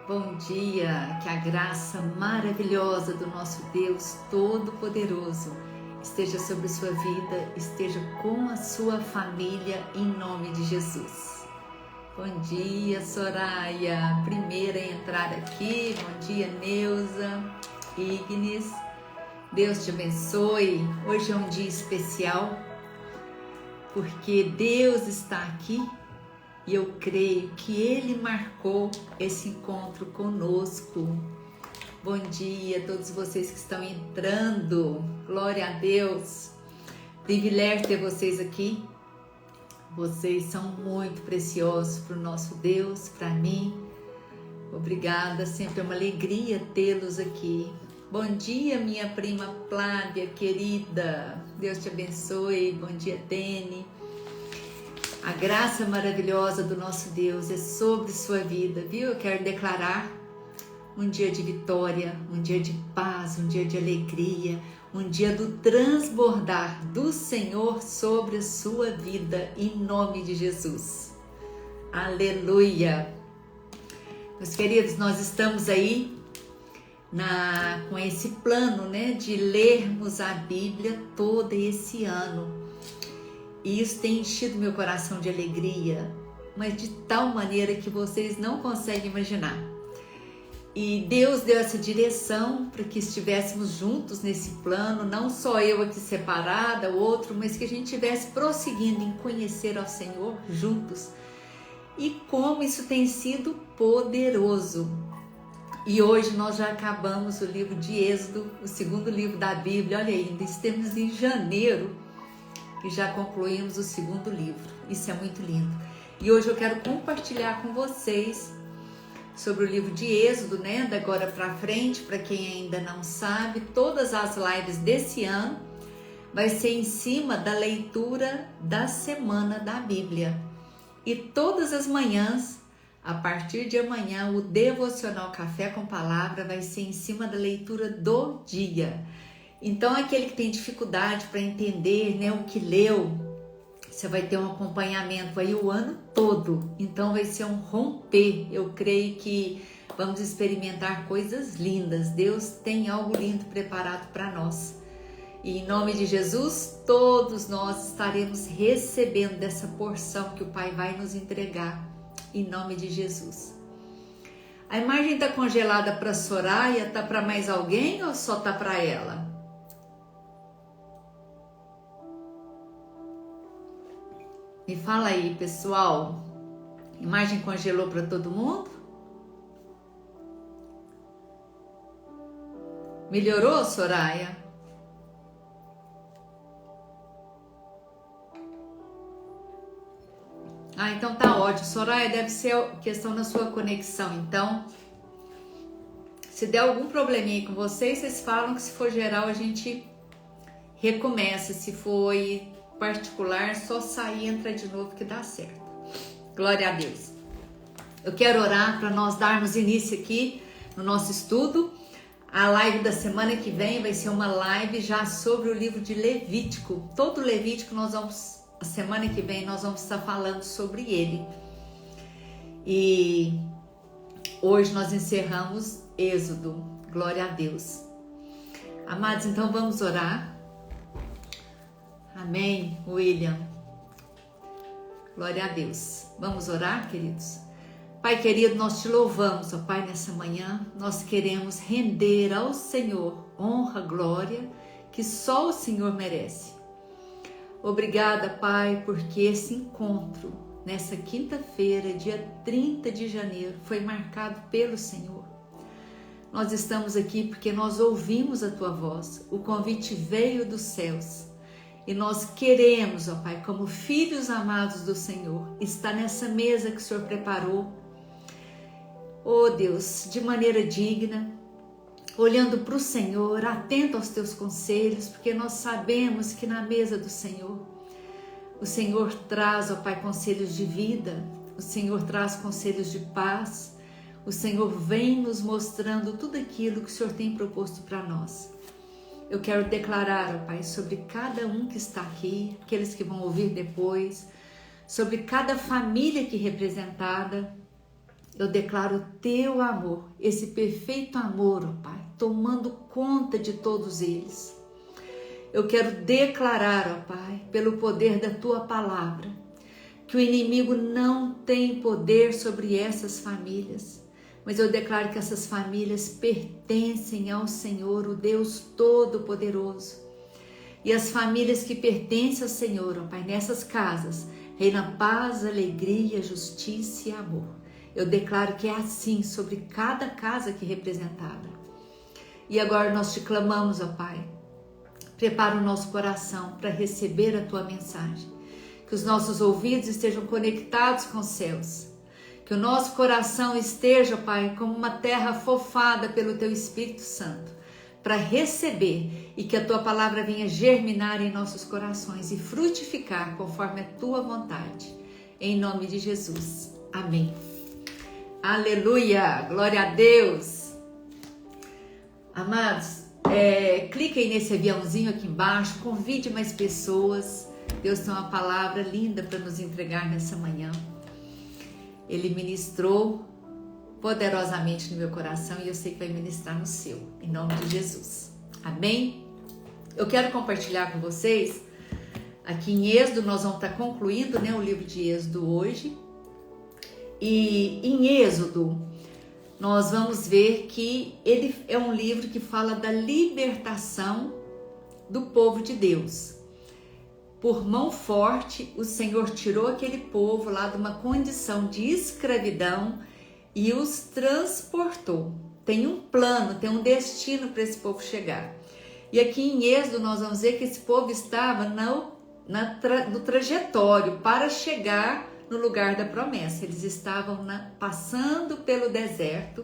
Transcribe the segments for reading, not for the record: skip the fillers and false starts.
Bom dia, que a graça maravilhosa do nosso Deus Todo-Poderoso esteja sobre sua vida, esteja com a sua família, em nome de Jesus. Bom dia, Soraya, primeira a entrar aqui. Bom dia, Neuza, Ignis. Deus te abençoe. Hoje é um dia especial, porque Deus está aqui. E eu creio que Ele marcou esse encontro conosco. Bom dia a todos vocês que estão entrando. Glória a Deus. Privilégio ter vocês aqui. Vocês são muito preciosos para o nosso Deus, para mim. Obrigada, sempre é uma alegria tê-los aqui. Bom dia, minha prima Flávia, querida. Deus te abençoe. Bom dia, Dene. A graça maravilhosa do nosso Deus é sobre sua vida, viu? Eu quero declarar um dia de vitória, um dia de paz, um dia de alegria, um dia do transbordar do Senhor sobre a sua vida, em nome de Jesus. Aleluia! Meus queridos, nós estamos aí com esse plano, de lermos a Bíblia todo esse ano. E isso tem enchido meu coração de alegria, mas de tal maneira que vocês não conseguem imaginar. E Deus deu essa direção para que estivéssemos juntos nesse plano, não só eu aqui separada, o outro, mas que a gente estivesse prosseguindo em conhecer ao Senhor juntos. E como isso tem sido poderoso. E hoje nós já acabamos o livro de Êxodo, o segundo livro da Bíblia. Olha aí, ainda estamos em janeiro. E já concluímos o segundo livro. Isso é muito lindo. E hoje eu quero compartilhar com vocês sobre o livro de Êxodo, da agora para frente. Para quem ainda não sabe, todas as lives desse ano vai ser em cima da leitura da semana da Bíblia. E todas as manhãs, a partir de amanhã, o Devocional Café com Palavra vai ser em cima da leitura do dia. Então, aquele que tem dificuldade para entender o que leu, você vai ter um acompanhamento aí o ano todo. Então, vai ser um romper. Eu creio que vamos experimentar coisas lindas. Deus tem algo lindo preparado para nós. E em nome de Jesus, todos nós estaremos recebendo dessa porção que o Pai vai nos entregar. Em nome de Jesus. A imagem está congelada para Soraya, está para mais alguém ou só está para ela? Me fala aí, pessoal. Imagem congelou para todo mundo? Melhorou, Soraya? Então tá ótimo. Soraya, deve ser questão da sua conexão. Então, se der algum probleminha aí com vocês falam que se for geral a gente recomeça. Se foi particular, só sair e entra de novo que dá certo. Glória a Deus. Eu quero orar para nós darmos início aqui no nosso estudo. A live da semana que vem vai ser uma live já sobre o livro de Levítico. Todo Levítico a semana que vem nós vamos estar falando sobre ele. E hoje nós encerramos Êxodo. Glória a Deus. Amados, então vamos orar. Amém, William. Glória a Deus. Vamos orar, queridos? Pai querido, nós te louvamos, ó Pai, nessa manhã. Nós queremos render ao Senhor honra, glória, que só o Senhor merece. Obrigada, Pai, porque esse encontro, nessa quinta-feira, dia 30 de janeiro, foi marcado pelo Senhor. Nós estamos aqui porque nós ouvimos a Tua voz. O convite veio dos céus. E nós queremos, ó Pai, como filhos amados do Senhor, estar nessa mesa que o Senhor preparou, ó Deus, de maneira digna, olhando para o Senhor, atento aos Teus conselhos, porque nós sabemos que na mesa do Senhor, o Senhor traz, ó Pai, conselhos de vida, o Senhor traz conselhos de paz, o Senhor vem nos mostrando tudo aquilo que o Senhor tem proposto para nós. Eu quero declarar, ó Pai, sobre cada um que está aqui, aqueles que vão ouvir depois, sobre cada família aqui representada, eu declaro o teu amor, esse perfeito amor, ó Pai, tomando conta de todos eles. Eu quero declarar, ó Pai, pelo poder da tua palavra, que o inimigo não tem poder sobre essas famílias, mas eu declaro que essas famílias pertencem ao Senhor, o Deus Todo-Poderoso. E as famílias que pertencem ao Senhor, ó Pai, nessas casas, reina paz, alegria, justiça e amor. Eu declaro que é assim sobre cada casa aqui representada. E agora nós te clamamos, ó Pai, prepara o nosso coração para receber a tua mensagem. Que os nossos ouvidos estejam conectados com os céus. Que o nosso coração esteja, Pai, como uma terra fofada pelo teu Espírito Santo, para receber e que a tua palavra venha germinar em nossos corações e frutificar conforme a tua vontade. Em nome de Jesus. Amém. Aleluia! Glória a Deus! Amados, cliquem nesse aviãozinho aqui embaixo, convide mais pessoas. Deus tem uma palavra linda para nos entregar nessa manhã. Ele ministrou poderosamente no meu coração e eu sei que vai ministrar no seu, em nome de Jesus. Amém? Eu quero compartilhar com vocês, aqui em Êxodo, nós vamos estar concluindo, o livro de Êxodo hoje. E em Êxodo, nós vamos ver que ele é um livro que fala da libertação do povo de Deus. Por mão forte, o Senhor tirou aquele povo lá de uma condição de escravidão e os transportou. Tem um plano, tem um destino para esse povo chegar. E aqui em Êxodo nós vamos ver que esse povo estava no trajetório para chegar no lugar da promessa. Eles estavam passando pelo deserto,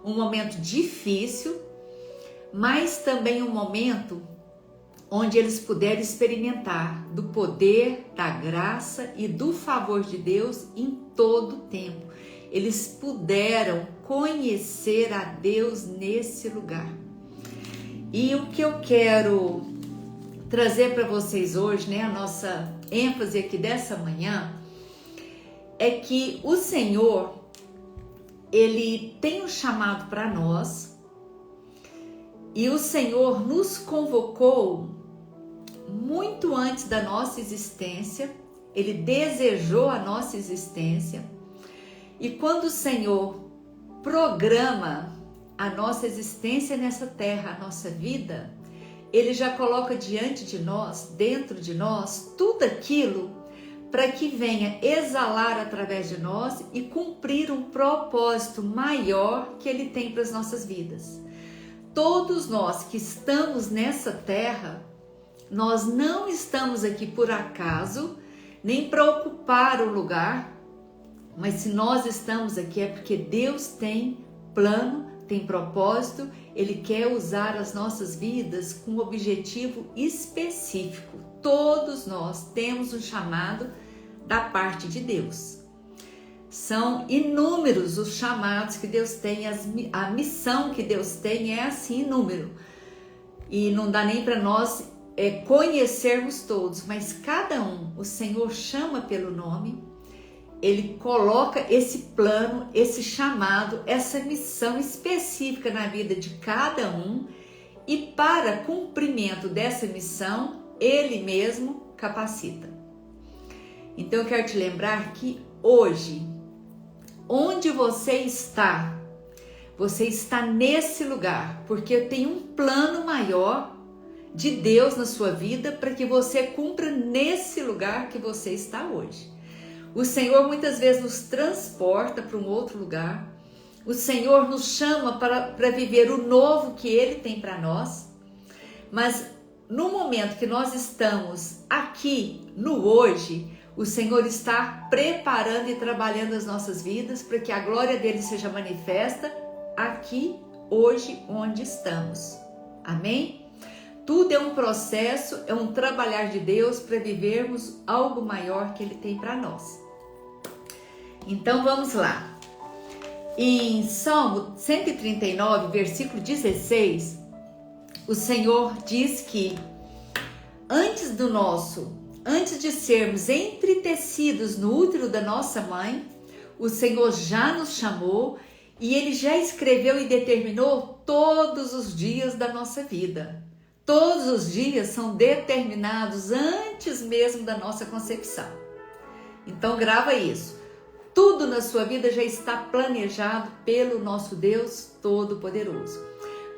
um momento difícil, mas também um momento onde eles puderam experimentar do poder, da graça e do favor de Deus em todo o tempo. Eles puderam conhecer a Deus nesse lugar. E o que eu quero trazer para vocês hoje, a nossa ênfase aqui dessa manhã, é que o Senhor, Ele tem um chamado para nós e o Senhor nos convocou muito antes da nossa existência. Ele desejou a nossa existência e quando o Senhor programa a nossa existência nessa terra, a nossa vida, Ele já coloca diante de nós, dentro de nós, tudo aquilo para que venha exalar através de nós e cumprir um propósito maior que Ele tem para as nossas vidas. Todos nós que estamos nessa terra, nós não estamos aqui por acaso, nem para ocupar o lugar, mas se nós estamos aqui é porque Deus tem plano, tem propósito, Ele quer usar as nossas vidas com um objetivo específico. Todos nós temos um chamado da parte de Deus. São inúmeros os chamados que Deus tem, a missão que Deus tem é assim, inúmero. E não dá nem para nós conhecermos todos, mas cada um, o Senhor chama pelo nome, Ele coloca esse plano, esse chamado, essa missão específica na vida de cada um e para cumprimento dessa missão, Ele mesmo capacita. Então eu quero te lembrar que hoje, onde você está nesse lugar, porque tem um plano maior de Deus na sua vida para que você cumpra nesse lugar que você está hoje. O Senhor muitas vezes nos transporta para um outro lugar, o Senhor nos chama para viver o novo que Ele tem para nós, mas no momento que nós estamos aqui, no hoje, o Senhor está preparando e trabalhando as nossas vidas para que a glória dele seja manifesta aqui, hoje, onde estamos. Amém? Tudo é um processo, é um trabalhar de Deus para vivermos algo maior que Ele tem para nós. Então vamos lá. Em Salmo 139, versículo 16, o Senhor diz que antes de sermos entretecidos no útero da nossa mãe, o Senhor já nos chamou e Ele já escreveu e determinou todos os dias da nossa vida. Todos os dias são determinados antes mesmo da nossa concepção. Então grava isso. Tudo na sua vida já está planejado pelo nosso Deus Todo-Poderoso.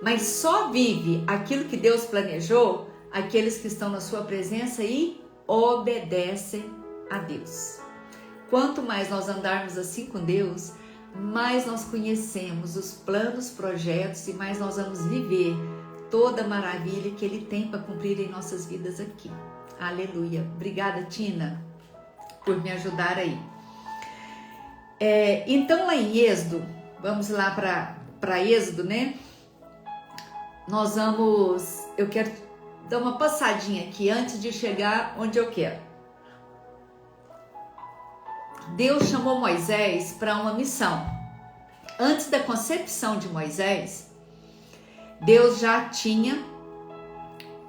Mas só vive aquilo que Deus planejou aqueles que estão na sua presença e obedecem a Deus. Quanto mais nós andarmos assim com Deus, mais nós conhecemos os planos, projetos e mais nós vamos viver toda a maravilha que Ele tem para cumprir em nossas vidas aqui. Aleluia. Obrigada, Tina, por me ajudar aí. Então lá em Êxodo, vamos lá para Êxodo, né? Eu quero dar uma passadinha aqui antes de chegar onde eu quero. Deus chamou Moisés para uma missão. Antes da concepção de Moisés, Deus já tinha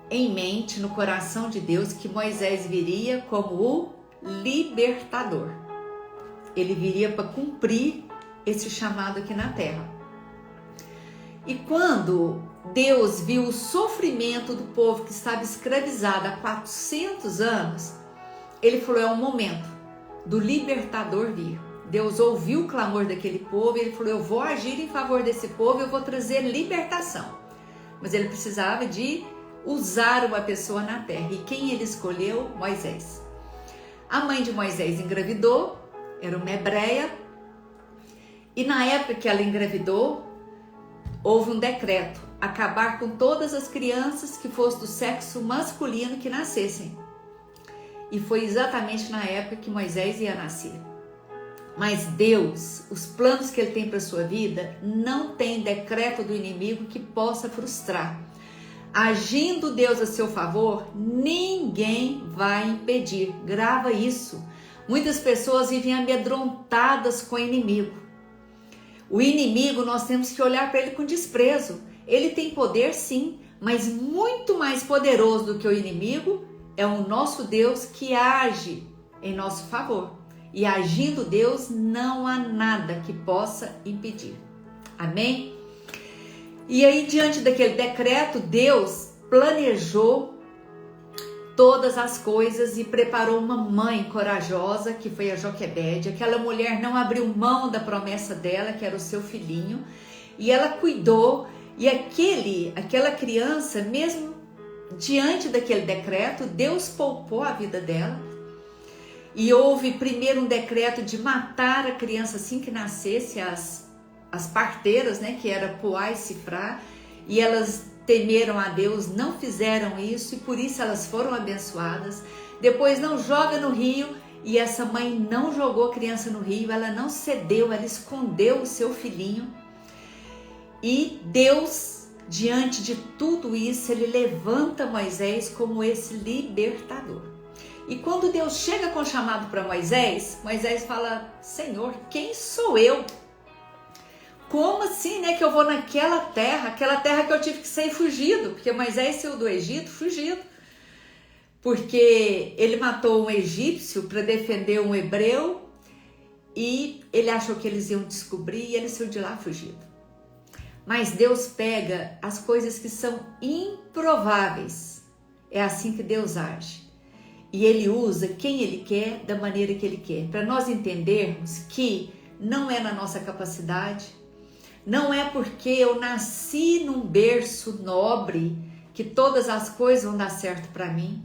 em mente, no coração de Deus, que Moisés viria como o libertador. Ele viria para cumprir esse chamado aqui na terra. E quando Deus viu o sofrimento do povo que estava escravizado há 400 anos, Ele falou, é o momento do libertador vir. Deus ouviu o clamor daquele povo e Ele falou, eu vou agir em favor desse povo, eu vou trazer libertação. Mas Ele precisava de usar uma pessoa na terra. E quem Ele escolheu? Moisés. A mãe de Moisés engravidou, era uma hebreia, e na época que ela engravidou, houve um decreto, acabar com todas as crianças que fossem do sexo masculino que nascessem. E foi exatamente na época que Moisés ia nascer. Mas Deus, os planos que Ele tem para a sua vida, não tem decreto do inimigo que possa frustrar. Agindo Deus a seu favor, ninguém vai impedir. Grava isso. Muitas pessoas vivem amedrontadas com o inimigo. O inimigo, nós temos que olhar para ele com desprezo. Ele tem poder sim, mas muito mais poderoso do que o inimigo é o nosso Deus que age em nosso favor. E agindo Deus, não há nada que possa impedir. Amém? E aí, diante daquele decreto, Deus planejou todas as coisas e preparou uma mãe corajosa, que foi a Joquebede. Aquela mulher não abriu mão da promessa dela, que era o seu filhinho, e ela cuidou, e aquela criança, mesmo diante daquele decreto, Deus poupou a vida dela. E houve primeiro um decreto de matar a criança assim que nascesse, as parteiras, né, que era Puá e Cifrá, e elas temeram a Deus, não fizeram isso e por isso elas foram abençoadas. Depois não joga no rio, e essa mãe não jogou a criança no rio, ela não cedeu, ela escondeu o seu filhinho. E Deus, diante de tudo isso, Ele levanta Moisés como esse libertador. E quando Deus chega com o chamado para Moisés, Moisés fala, Senhor, quem sou eu? Como assim, né, que eu vou naquela terra, aquela terra que eu tive que sair fugido, porque Moisés saiu do Egito fugido, porque ele matou um egípcio para defender um hebreu e ele achou que eles iam descobrir e ele saiu de lá fugido. Mas Deus pega as coisas que são improváveis, é assim que Deus age. E Ele usa quem Ele quer, da maneira que Ele quer, para nós entendermos que não é na nossa capacidade, não é porque eu nasci num berço nobre que todas as coisas vão dar certo para mim.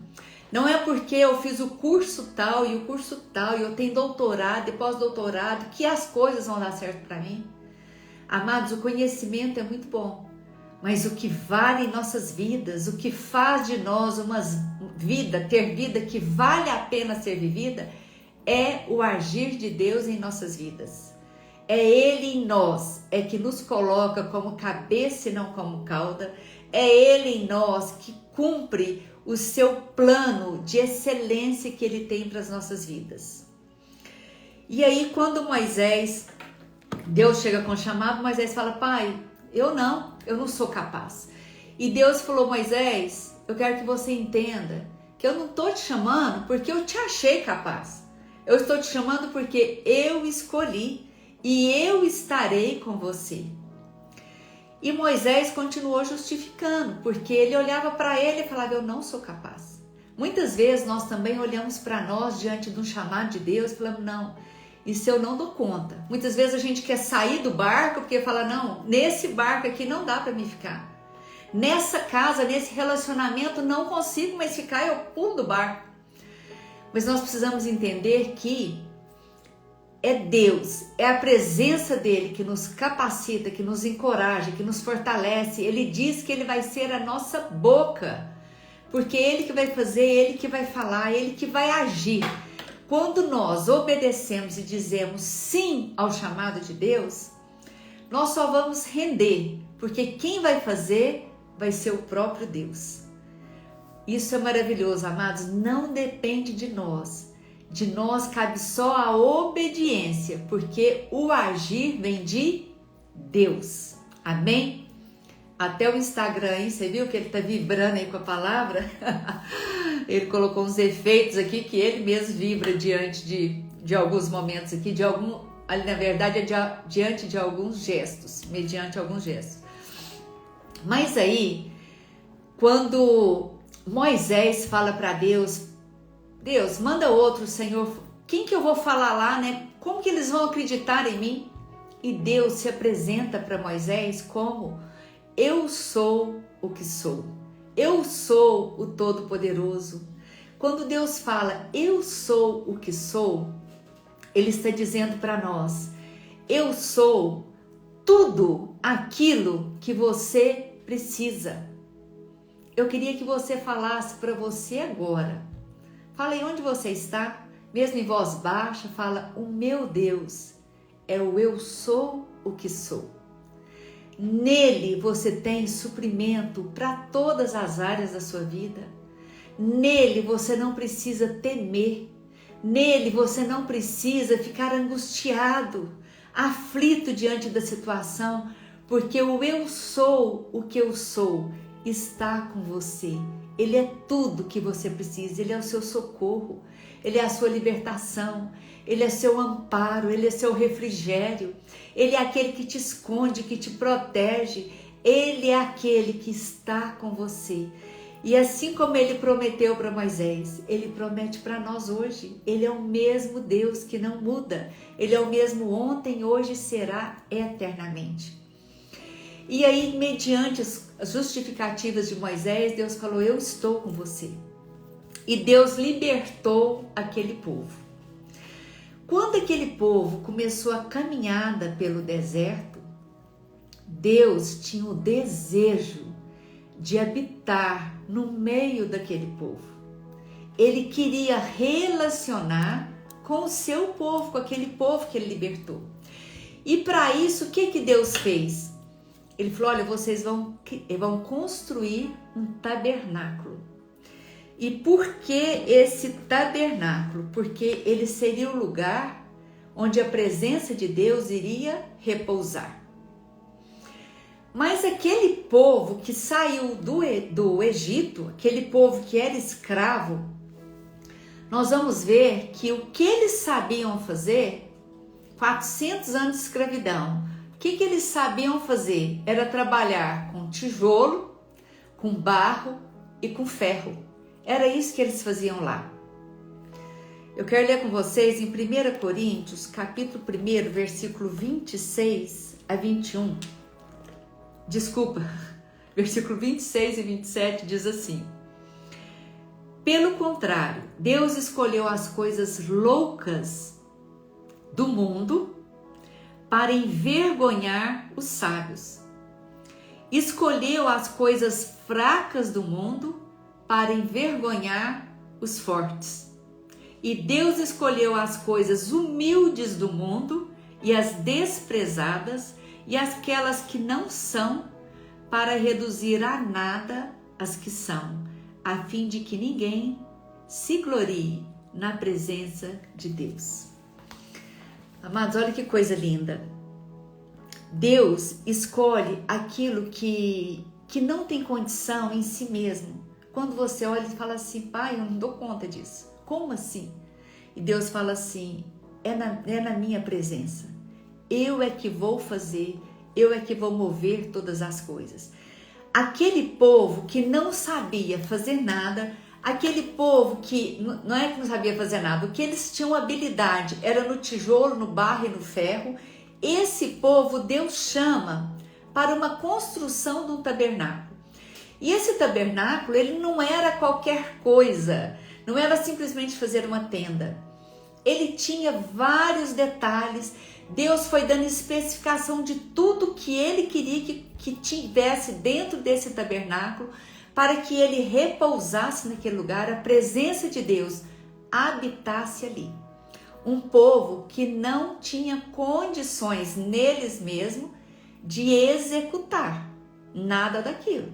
Não é porque eu fiz o curso tal e o curso tal e eu tenho doutorado e pós-doutorado que as coisas vão dar certo para mim. Amados, o conhecimento é muito bom, mas o que vale em nossas vidas, o que faz de nós ter vida que vale a pena ser vivida, é o agir de Deus em nossas vidas. É Ele em nós, é que nos coloca como cabeça e não como cauda. É Ele em nós que cumpre o seu plano de excelência que Ele tem para as nossas vidas. E aí quando Deus chega com o chamado, Moisés fala, pai, eu não sou capaz. E Deus falou, Moisés, eu quero que você entenda que eu não estou te chamando porque eu te achei capaz. Eu estou te chamando porque eu escolhi e eu estarei com você. E Moisés continuou justificando, porque ele olhava para ele e falava, eu não sou capaz. Muitas vezes nós também olhamos para nós diante de um chamado de Deus e falamos, não, isso eu não dou conta. Muitas vezes a gente quer sair do barco porque fala, não, nesse barco aqui não dá para me ficar. Nessa casa, nesse relacionamento, não consigo mais ficar, eu pulo do barco. Mas nós precisamos entender que é Deus, é a presença dele que nos capacita, que nos encoraja, que nos fortalece. Ele diz que ele vai ser a nossa boca, porque é ele que vai fazer, ele que vai falar, ele que vai agir. Quando nós obedecemos e dizemos sim ao chamado de Deus, nós só vamos render, porque quem vai fazer vai ser o próprio Deus. Isso é maravilhoso, amados, não depende de nós. De nós cabe só a obediência, porque o agir vem de Deus. Amém? Até o Instagram, hein? Você viu que ele está vibrando aí com a palavra? Ele colocou uns efeitos aqui que ele mesmo vibra diante de alguns momentos aqui, na verdade é diante de alguns gestos, mediante alguns gestos. Mas aí, quando Moisés fala para Deus, Deus, manda outro, Senhor, quem que eu vou falar lá, né? Como que eles vão acreditar em mim? E Deus se apresenta para Moisés como eu sou o que sou. Eu sou o Todo-Poderoso. Quando Deus fala eu sou o que sou, Ele está dizendo para nós, eu sou tudo aquilo que você precisa. Eu queria que você falasse para você agora. Fala aí onde você está, mesmo em voz baixa, fala, o meu Deus é o eu sou o que sou. Nele você tem suprimento para todas as áreas da sua vida. Nele você não precisa temer. Nele você não precisa ficar angustiado, aflito diante da situação, porque o eu sou o que eu sou está com você. Ele é tudo que você precisa, Ele é o seu socorro, Ele é a sua libertação, Ele é seu amparo, Ele é seu refrigério, Ele é aquele que te esconde, que te protege, Ele é aquele que está com você. E assim como Ele prometeu para Moisés, Ele promete para nós hoje. Ele é o mesmo Deus que não muda, Ele é o mesmo ontem, hoje e será eternamente. E aí, mediante as justificativas de Moisés, Deus falou, eu estou com você. E Deus libertou aquele povo. Quando aquele povo começou a caminhada pelo deserto, Deus tinha o desejo de habitar no meio daquele povo. Ele queria relacionar com o seu povo, com aquele povo que ele libertou. E para isso, o que Deus fez? Ele falou, olha, vocês vão construir um tabernáculo. E por que esse tabernáculo? Porque ele seria o lugar onde a presença de Deus iria repousar. Mas aquele povo que saiu do Egito, aquele povo que era escravo, nós vamos ver que o que eles sabiam fazer, 400 anos de escravidão, o que eles sabiam fazer? Era trabalhar com tijolo, com barro e com ferro. Era isso que eles faziam lá. Eu quero ler com vocês em 1 Coríntios, capítulo 1, versículo 26 a 21. Desculpa, versículo 26 e 27 diz assim: pelo contrário, Deus escolheu as coisas loucas do mundo para envergonhar os sábios. Escolheu as coisas fracas do mundo para envergonhar os fortes. E Deus escolheu as coisas humildes do mundo e as desprezadas e aquelas que não são, para reduzir a nada as que são, a fim de que ninguém se glorie na presença de Deus. Amados, olha que coisa linda. Deus escolhe aquilo que não tem condição em si mesmo. Quando você olha e fala assim, pai, eu não dou conta disso. Como assim? E Deus fala assim, é na minha presença. Eu é que vou fazer, eu é que vou mover todas as coisas. Aquele povo que não sabia fazer nada, aquele povo que não é que não sabia fazer nada, o que eles tinham habilidade era no tijolo, no barro e no ferro. Esse povo Deus chama para uma construção de um tabernáculo. E esse tabernáculo, ele não era qualquer coisa, não era simplesmente fazer uma tenda. Ele tinha vários detalhes. Deus foi dando especificação de tudo que ele queria que tivesse dentro desse tabernáculo, para que ele repousasse naquele lugar, a presença de Deus habitasse ali. Um povo que não tinha condições neles mesmos de executar nada daquilo.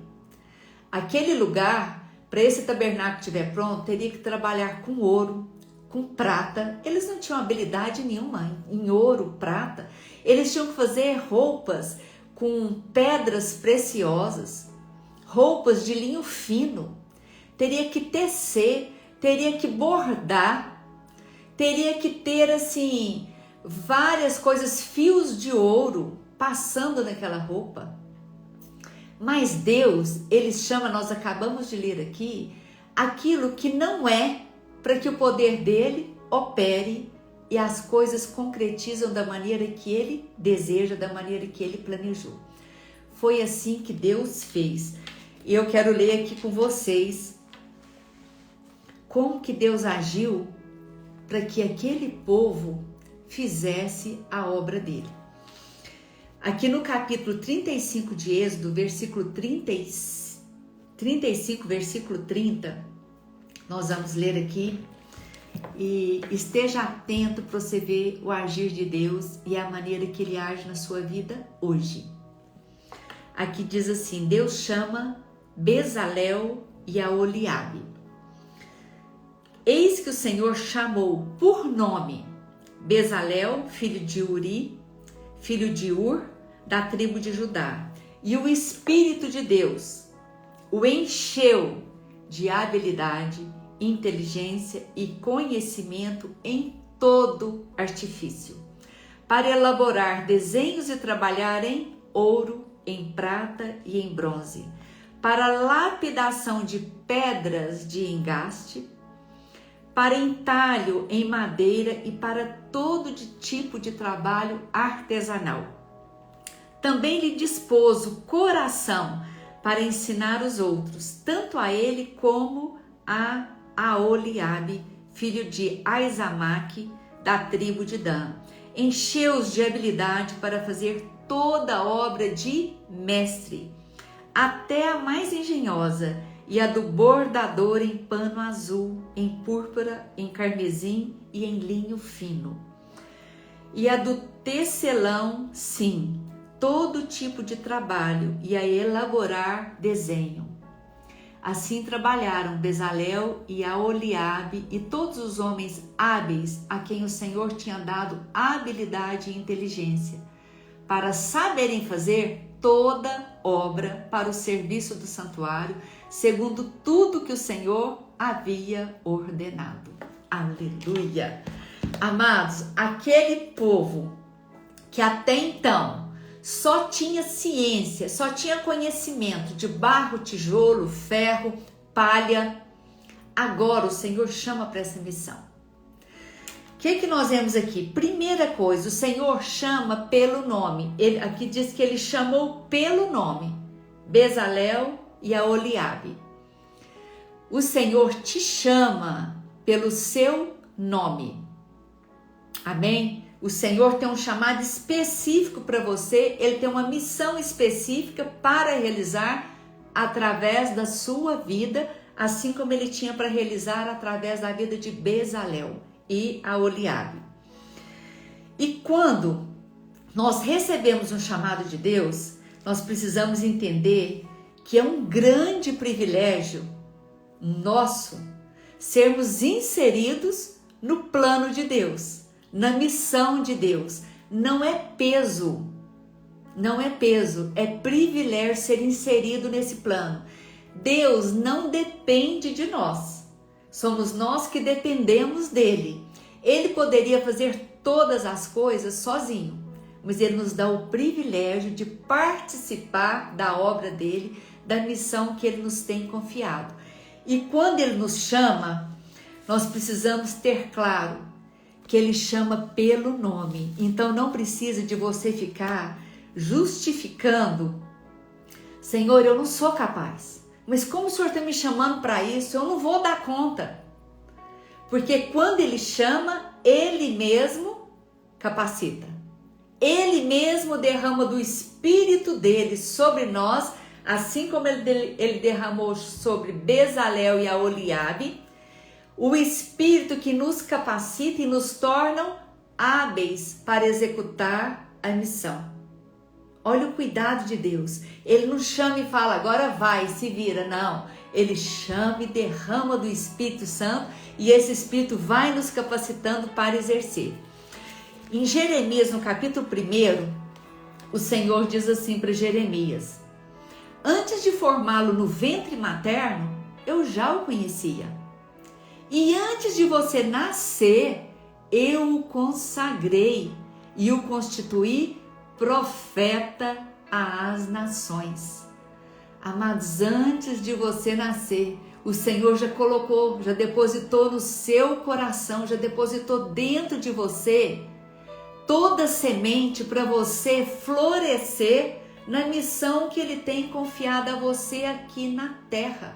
Aquele lugar, para esse tabernáculo estiver pronto, teria que trabalhar com ouro, com prata. Eles não tinham habilidade nenhuma em ouro, prata. Eles tinham que fazer roupas com pedras preciosas, roupas de linho fino. Teria que tecer, teria que bordar, teria que ter assim várias coisas, fios de ouro passando naquela roupa. Mas Deus, ele chama, nós acabamos de ler aqui, aquilo que não é, para que o poder dele opere e as coisas concretizam da maneira que ele deseja, da maneira que ele planejou. Foi assim que Deus fez. E eu quero ler aqui com vocês como que Deus agiu para que aquele povo fizesse a obra dele. Aqui no capítulo 35 de Êxodo, versículo 35, versículo 30, nós vamos ler aqui, e esteja atento para você ver o agir de Deus e a maneira que ele age na sua vida hoje. Aqui diz assim, Deus chama Bezalel e Aholiabe. Eis que o Senhor chamou por nome Bezalel, filho de Uri, filho de Ur, da tribo de Judá. E o Espírito de Deus o encheu de habilidade, inteligência e conhecimento em todo artifício, para elaborar desenhos e trabalhar em ouro, em prata e em bronze, para lapidação de pedras de engaste, para entalho em madeira e para todo tipo de trabalho artesanal. Também lhe dispôs o coração para ensinar os outros, tanto a ele como a Aholiabe, filho de Aizamaque, da tribo de Dan. Encheu-os de habilidade para fazer toda a obra de mestre, até a mais engenhosa, e a do bordador em pano azul, em púrpura, em carmesim e em linho fino. E a do tecelão, sim, todo tipo de trabalho, e a elaborar desenho. Assim trabalharam Bezalel e Aholiabe e todos os homens hábeis a quem o Senhor tinha dado habilidade e inteligência, para saberem fazer toda obra para o serviço do santuário, segundo tudo que o Senhor havia ordenado. Aleluia! Amados, aquele povo que até então só tinha ciência, só tinha conhecimento de barro, tijolo, ferro, palha, agora o Senhor chama para essa missão. O que nós vemos aqui? Primeira coisa, o Senhor chama pelo nome. Aqui diz que ele chamou pelo nome Bezalel e Aholiabe. O Senhor te chama pelo seu nome. Amém? O Senhor tem um chamado específico para você, ele tem uma missão específica para realizar através da sua vida, assim como ele tinha para realizar através da vida de Bezalel e Aholiabe. E quando nós recebemos um chamado de Deus, nós precisamos entender que é um grande privilégio nosso sermos inseridos no plano de Deus, na missão de Deus. Não é peso, é privilégio ser inserido nesse plano. Deus não depende de nós, somos nós que dependemos dele. Ele poderia fazer todas as coisas sozinho, mas Ele nos dá o privilégio de participar da obra dele, da missão que Ele nos tem confiado. E quando Ele nos chama, nós precisamos ter claro que Ele chama pelo nome. Então não precisa de você ficar justificando: Senhor, eu não sou capaz, mas como o Senhor está me chamando para isso, eu não vou dar conta. Porque quando Ele chama, Ele mesmo capacita. Ele mesmo derrama do Espírito dele sobre nós, assim como ele derramou sobre Bezalel e Aholiabe, o Espírito que nos capacita e nos torna hábeis para executar a missão. Olha o cuidado de Deus. Ele não chama e fala, agora vai, se vira. Não, Ele chama e derrama do Espírito Santo, e esse Espírito vai nos capacitando para exercer. Em Jeremias, no capítulo 1, o Senhor diz assim para Jeremias: antes de formá-lo no ventre materno, eu já o conhecia. E antes de você nascer, eu o consagrei e o constituí profeta às nações. Amados, antes de você nascer, o Senhor já colocou, já depositou no seu coração, já depositou dentro de você toda semente para você florescer na missão que Ele tem confiado a você aqui na terra.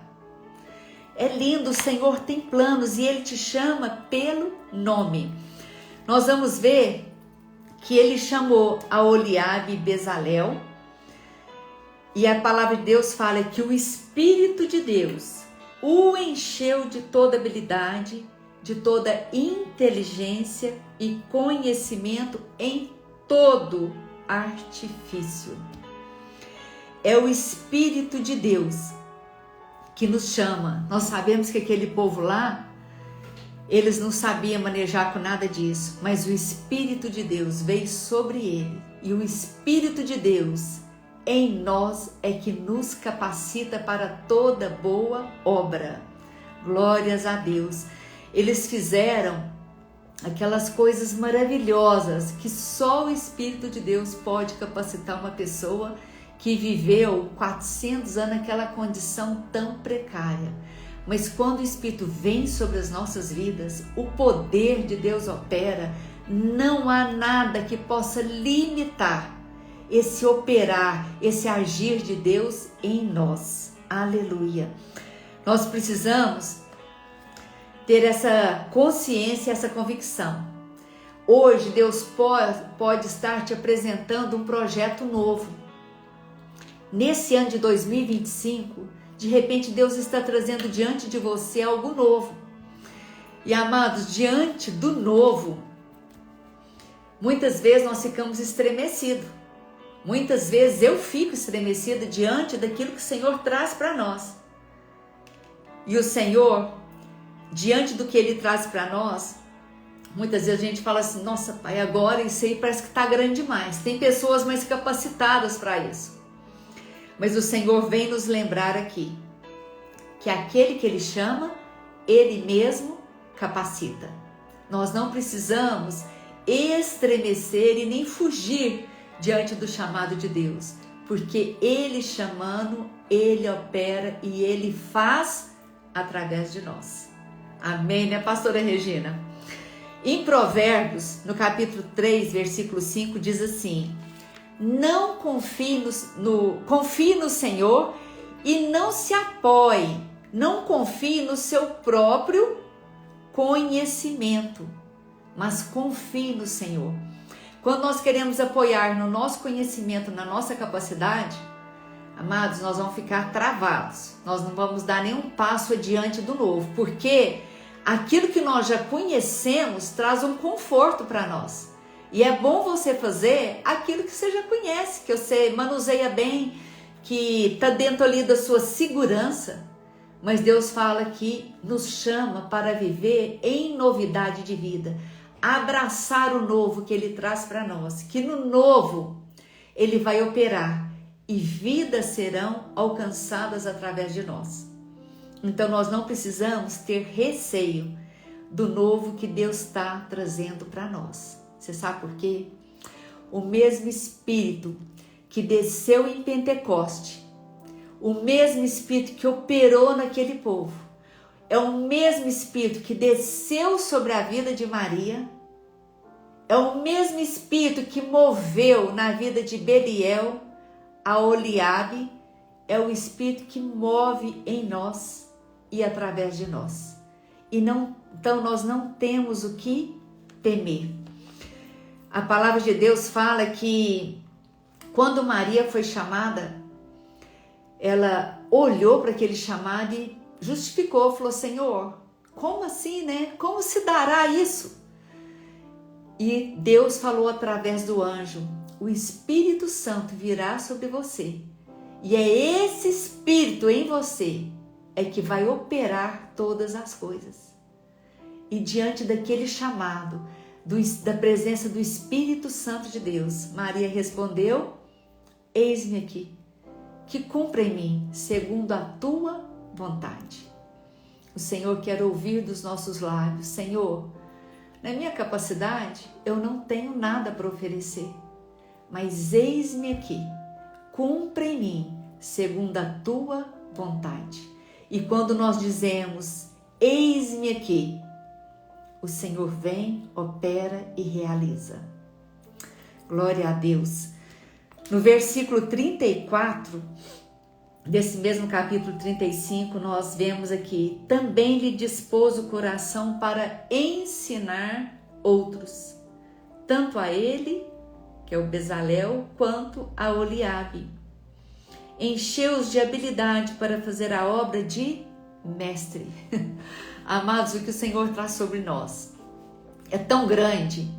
É lindo, o Senhor tem planos e Ele te chama pelo nome. Nós vamos ver que Ele chamou Aholiabe e Bezalel, e a palavra de Deus fala que o Espírito de Deus o encheu de toda habilidade, de toda inteligência e conhecimento em todo artifício. É o Espírito de Deus que nos chama. Nós sabemos que aquele povo lá, eles não sabiam manejar com nada disso, mas o Espírito de Deus veio sobre ele, e o Espírito de Deus em nós é que nos capacita para toda boa obra. Glórias a Deus. Eles fizeram aquelas coisas maravilhosas que só o Espírito de Deus pode capacitar uma pessoa que viveu 400 anos naquela condição tão precária. Mas quando o Espírito vem sobre as nossas vidas, o poder de Deus opera, não há nada que possa limitar esse operar, esse agir de Deus em nós. Aleluia! Nós precisamos ter essa consciência, essa convicção. Hoje Deus pode estar te apresentando um projeto novo. Nesse ano de 2025, de repente Deus está trazendo diante de você algo novo. E amados, diante do novo, muitas vezes nós ficamos estremecidos. Muitas vezes eu fico estremecida diante daquilo que o Senhor traz para nós. E o Senhor, diante do que Ele traz para nós, muitas vezes a gente fala assim, nossa Pai, agora isso aí parece que está grande demais. Tem pessoas mais capacitadas para isso. Mas o Senhor vem nos lembrar aqui, que aquele que Ele chama, Ele mesmo capacita. Nós não precisamos estremecer e nem fugir diante do chamado de Deus, porque Ele chamando, Ele opera e Ele faz através de nós. Amém, né, pastora Regina? Em Provérbios, no capítulo 3, versículo 5, diz assim: não confie no Senhor e não se apoie, não confie no seu próprio conhecimento, mas confie no Senhor. Quando nós queremos apoiar no nosso conhecimento, na nossa capacidade, amados, nós vamos ficar travados. Nós não vamos dar nenhum passo adiante do novo, porque aquilo que nós já conhecemos traz um conforto para nós. E é bom você fazer aquilo que você já conhece, que você manuseia bem, que está dentro ali da sua segurança. Mas Deus fala que nos chama para viver em novidade de vida. Abraçar o novo que Ele traz para nós, que no novo Ele vai operar e vidas serão alcançadas através de nós. Então nós não precisamos ter receio do novo que Deus está trazendo para nós. Você sabe por quê? O mesmo Espírito que desceu em Pentecoste, o mesmo Espírito que operou naquele povo, é o mesmo Espírito que desceu sobre a vida de Maria, é o mesmo Espírito que moveu na vida de Beliel, a Oliabe, é o Espírito que move em nós e através de nós. Então nós não temos o que temer. A palavra de Deus fala que quando Maria foi chamada, ela olhou para aquele chamado e justificou, falou: Senhor, como assim, né? Como se dará isso? E Deus falou através do anjo: o Espírito Santo virá sobre você. E é esse Espírito em você é que vai operar todas as coisas. E diante daquele chamado, da presença do Espírito Santo de Deus, Maria respondeu: eis-me aqui, que cumpra em mim segundo a tua vontade. O Senhor quer ouvir dos nossos lábios: Senhor, na minha capacidade eu não tenho nada para oferecer, mas eis-me aqui, cumpra em mim segundo a tua vontade. E quando nós dizemos eis-me aqui, o Senhor vem, opera e realiza. Glória a Deus. No versículo 34 desse mesmo capítulo 35, nós vemos aqui: também lhe dispôs o coração para ensinar outros, tanto a ele, que é o Bezalel, quanto a Oliabe. Encheu-os de habilidade para fazer a obra de mestre. Amados, o que o Senhor traz sobre nós é tão grande,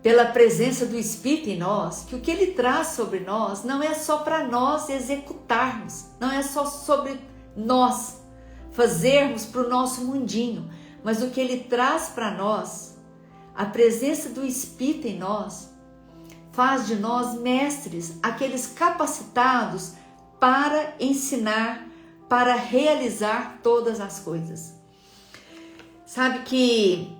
pela presença do Espírito em nós, que o que Ele traz sobre nós não é só para nós executarmos, não é só sobre nós fazermos para o nosso mundinho, mas o que Ele traz para nós, a presença do Espírito em nós, faz de nós mestres, aqueles capacitados para ensinar, para realizar todas as coisas. Sabe que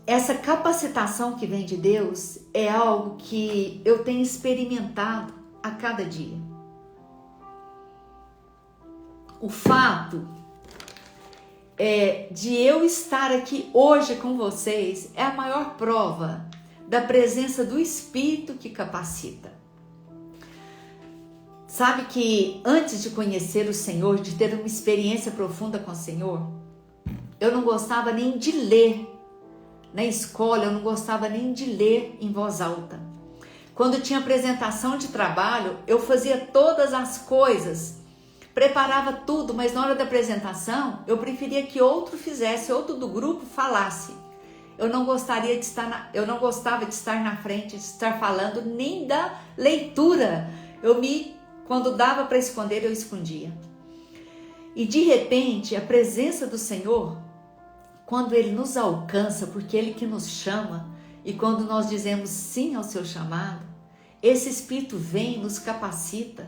essa capacitação que vem de Deus é algo que eu tenho experimentado a cada dia. O fato de eu estar aqui hoje com vocês é a maior prova da presença do Espírito que capacita. Sabe que antes de conhecer o Senhor, de ter uma experiência profunda com o Senhor, eu não gostava nem de ler. Na escola eu não gostava nem de ler em voz alta. Quando tinha apresentação de trabalho, eu fazia todas as coisas, preparava tudo, mas na hora da apresentação eu preferia que outro fizesse, outro do grupo falasse. Eu não gostava de estar na frente, de estar falando, nem da leitura. Quando dava para esconder, eu escondia. E de repente, a presença do Senhor, quando Ele nos alcança, porque Ele que nos chama, e quando nós dizemos sim ao seu chamado, esse Espírito vem e nos capacita.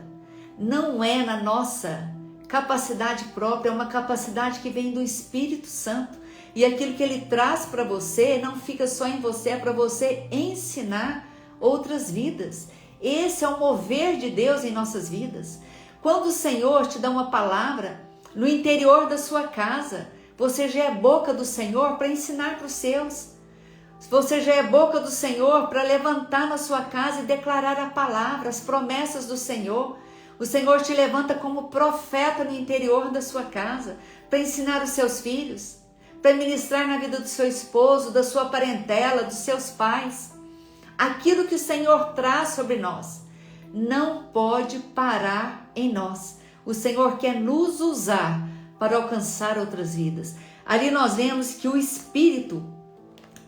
Não é na nossa capacidade própria, é uma capacidade que vem do Espírito Santo. E aquilo que Ele traz para você não fica só em você, é para você ensinar outras vidas. Esse é o mover de Deus em nossas vidas. Quando o Senhor te dá uma palavra no interior da sua casa, você já é boca do Senhor para ensinar para os seus. Você já é boca do Senhor para levantar na sua casa e declarar a palavra, as promessas do Senhor. O Senhor te levanta como profeta no interior da sua casa para ensinar os seus filhos, para ministrar na vida do seu esposo, da sua parentela, dos seus pais. Aquilo que o Senhor traz sobre nós não pode parar em nós. O Senhor quer nos usar para alcançar outras vidas. Ali nós vemos que o Espírito,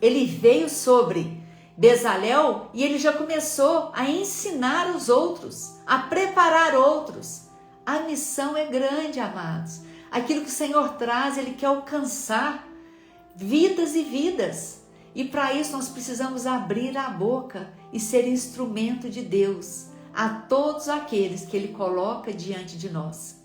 ele veio sobre Bezalel e ele já começou a ensinar os outros, a preparar outros. A missão é grande, amados. Aquilo que o Senhor traz, Ele quer alcançar vidas e vidas. E para isso nós precisamos abrir a boca e ser instrumento de Deus a todos aqueles que Ele coloca diante de nós.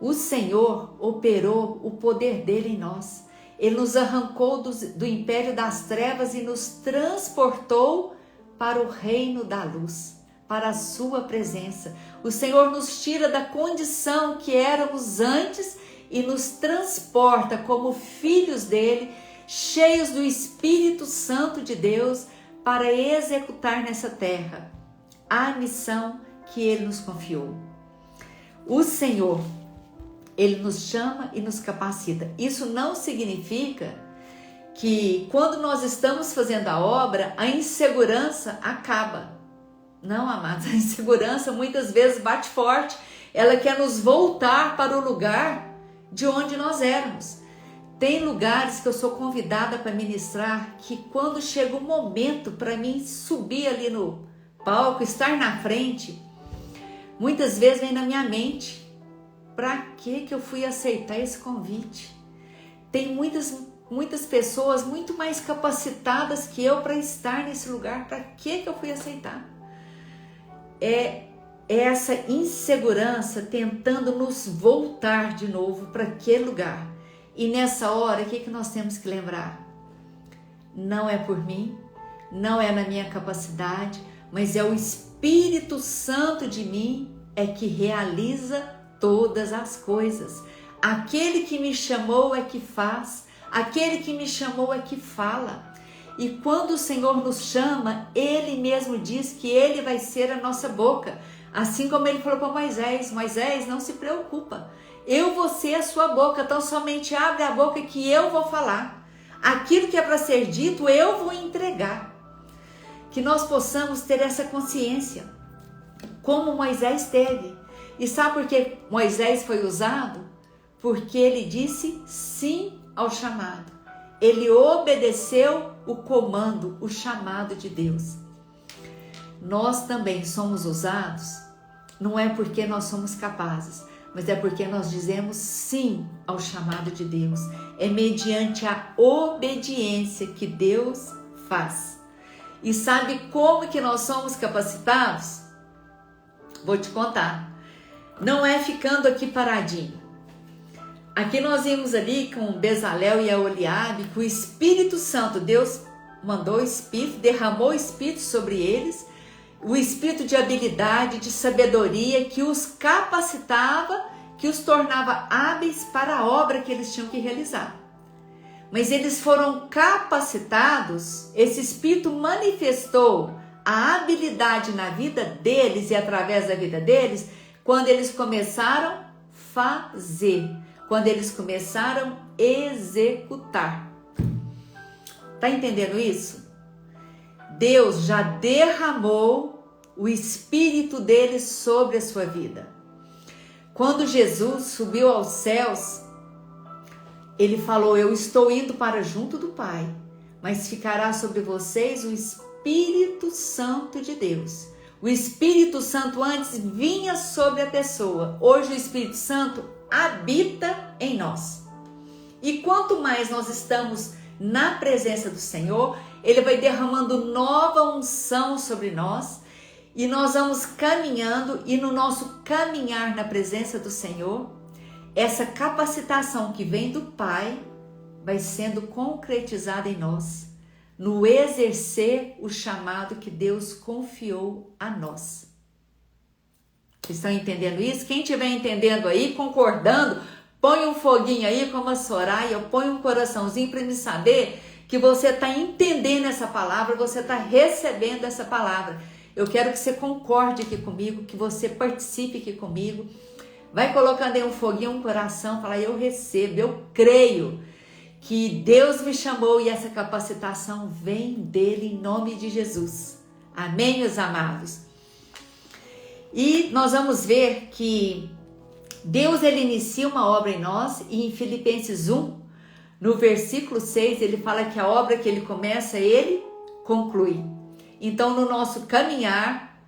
O Senhor operou o poder dele em nós. Ele nos arrancou do império das trevas e nos transportou para o reino da luz, para a sua presença. O Senhor nos tira da condição que éramos antes e nos transporta como filhos dele, cheios do Espírito Santo de Deus, para executar nessa terra a missão que ele nos confiou. O Senhor, ele nos chama e nos capacita. Isso não significa que quando nós estamos fazendo a obra, a insegurança acaba. Não, amados, a insegurança muitas vezes bate forte. Ela quer nos voltar para o lugar de onde nós éramos. Tem lugares que eu sou convidada para ministrar que quando chega o momento para mim subir ali no palco, estar na frente, muitas vezes vem na minha mente: para que eu fui aceitar esse convite? Tem muitas pessoas muito mais capacitadas que eu para estar nesse lugar. Para que eu fui aceitar? É essa insegurança tentando nos voltar de novo para aquele lugar. E nessa hora, o que nós temos que lembrar? Não é por mim, não é na minha capacidade, mas é o Espírito Santo de mim é que realiza todas as coisas. Aquele que me chamou é que faz, aquele que me chamou é que fala. E quando o Senhor nos chama, Ele mesmo diz que Ele vai ser a nossa boca. Assim como Ele falou para Moisés: Moisés, não se preocupa, eu vou ser a sua boca, então somente abre a boca que eu vou falar. Aquilo que é para ser dito, eu vou entregar. Que nós possamos ter essa consciência, como Moisés teve. E sabe por que Moisés foi usado? Porque ele disse sim ao chamado. Ele obedeceu o comando, o chamado de Deus. Nós também somos usados, não é porque nós somos capazes, mas é porque nós dizemos sim ao chamado de Deus. É mediante a obediência que Deus faz. E sabe como que nós somos capacitados? Vou te contar. Não é ficando aqui paradinho. Aqui nós vimos ali com Bezalel e a Oliabe, que o Espírito Santo, Deus mandou o Espírito, derramou o Espírito sobre eles, o Espírito de habilidade, de sabedoria, que os capacitava, que os tornava hábeis para a obra que eles tinham que realizar. Mas eles foram capacitados, esse Espírito manifestou a habilidade na vida deles e através da vida deles, quando eles começaram a fazer, quando eles começaram a executar. Tá entendendo isso? Deus já derramou o Espírito dele sobre a sua vida. Quando Jesus subiu aos céus, ele falou: eu estou indo para junto do Pai, mas ficará sobre vocês o Espírito Santo de Deus. O Espírito Santo antes vinha sobre a pessoa. Hoje o Espírito Santo habita em nós. E quanto mais nós estamos na presença do Senhor, Ele vai derramando nova unção sobre nós e nós vamos caminhando, e no nosso caminhar na presença do Senhor, essa capacitação que vem do Pai vai sendo concretizada em nós, no exercer o chamado que Deus confiou a nós. Vocês estão entendendo isso? Quem estiver entendendo aí, concordando, põe um foguinho aí como a Soraya, põe um coraçãozinho para me saber que você está entendendo essa palavra, você está recebendo essa palavra. Eu quero que você concorde aqui comigo, que você participe aqui comigo. Vai colocando aí um foguinho, um coração, fala: eu recebo, eu creio que Deus me chamou e essa capacitação vem dele em nome de Jesus. Amém, meus amados? E nós vamos ver que Deus, ele inicia uma obra em nós, e em Filipenses 1, no versículo 6, ele fala que a obra que ele começa, ele conclui. Então, no nosso caminhar,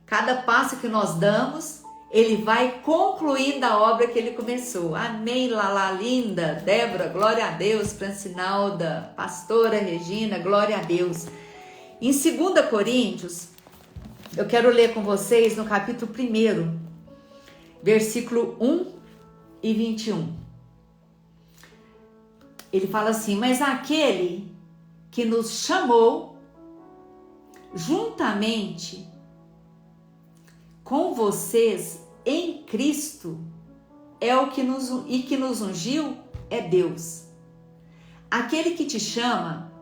cada passo que nós damos, ele vai concluindo a obra que ele começou. Amém, Lala linda, Débora, glória a Deus, Francinalda, pastora Regina, glória a Deus. Em 2 Coríntios, eu quero ler com vocês no capítulo 1, versículo 1 e 21. ele fala assim: mas aquele que nos chamou juntamente com vocês em Cristo é o que nos ungiu é Deus. Aquele que te chama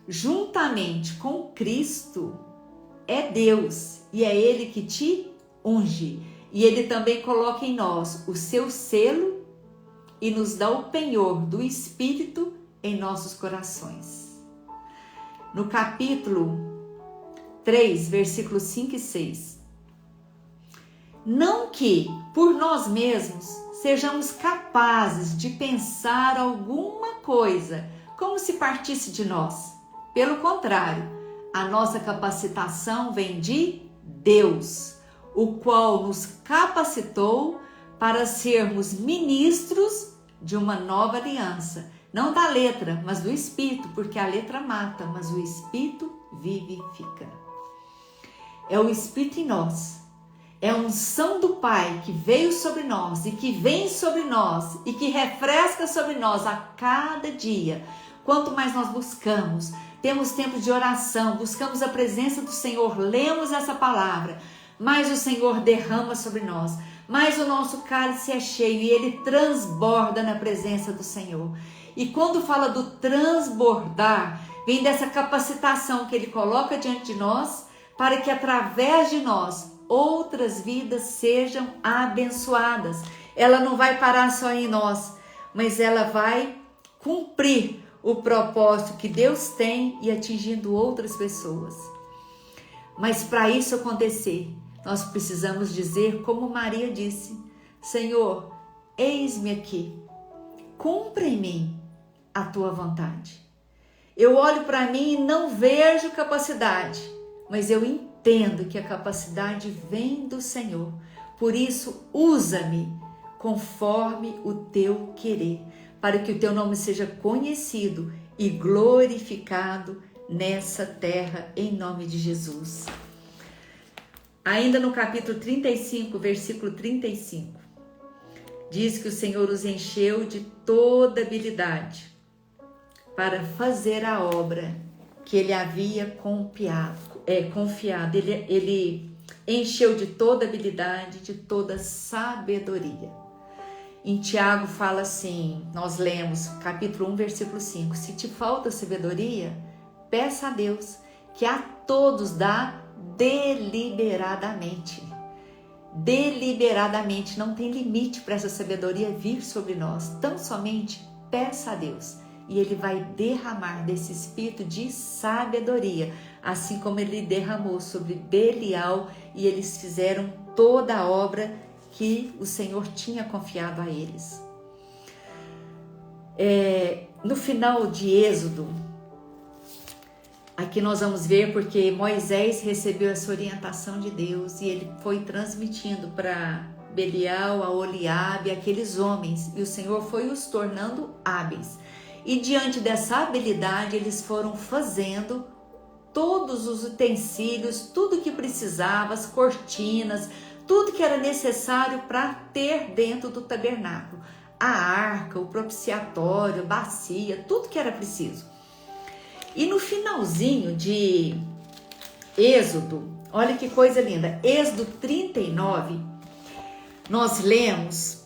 juntamente com Cristo é Deus, e é Ele que te unge. E Ele também coloca em nós o seu selo e nos dá o penhor do Espírito em nossos corações. No capítulo 3, versículos 5 e 6. Não que por nós mesmos sejamos capazes de pensar alguma coisa como se partisse de nós. Pelo contrário, a nossa capacitação vem de Deus, o qual nos capacitou para sermos ministros de uma nova aliança. Não da letra, mas do Espírito, porque a letra mata, mas o Espírito vivifica. É o Espírito em nós. É a unção do Pai que veio sobre nós e que vem sobre nós e que refresca sobre nós a cada dia. Quanto mais nós buscamos, temos tempo de oração, buscamos a presença do Senhor, lemos essa palavra, mais o Senhor derrama sobre nós, mais o nosso cálice é cheio e ele transborda na presença do Senhor. E quando fala do transbordar, vem dessa capacitação que ele coloca diante de nós, para que através de nós outras vidas sejam abençoadas. Ela não vai parar só em nós, mas ela vai cumprir o propósito que Deus tem e atingindo outras pessoas. Mas para isso acontecer, nós precisamos dizer como Maria disse: Senhor, eis-me aqui, cumpra em mim a tua vontade. Eu olho para mim e não vejo capacidade, mas eu entendo que a capacidade vem do Senhor. Por isso, usa-me conforme o teu querer, para que o teu nome seja conhecido e glorificado nessa terra, em nome de Jesus. Ainda no capítulo 35, versículo 35, diz que o Senhor os encheu de toda habilidade para fazer a obra que ele havia confiado. Ele encheu de toda habilidade, de toda sabedoria. Em Tiago fala assim, nós lemos capítulo 1, versículo 5, se te falta sabedoria, peça a Deus, que a todos dá deliberadamente. Deliberadamente, não tem limite para essa sabedoria vir sobre nós. Tão somente peça a Deus e Ele vai derramar desse espírito de sabedoria, assim como Ele derramou sobre Belial e eles fizeram toda a obra que o Senhor tinha confiado a eles. No final de Êxodo, aqui nós vamos ver porque Moisés recebeu essa orientação de Deus e ele foi transmitindo para Belial, a Oliabe, aqueles homens, e o Senhor foi os tornando hábeis. E diante dessa habilidade eles foram fazendo todos os utensílios, tudo que precisava, as cortinas, tudo que era necessário para ter dentro do tabernáculo. A arca, o propiciatório, a bacia, tudo que era preciso. E no finalzinho de Êxodo, olha que coisa linda, Êxodo 39, nós lemos,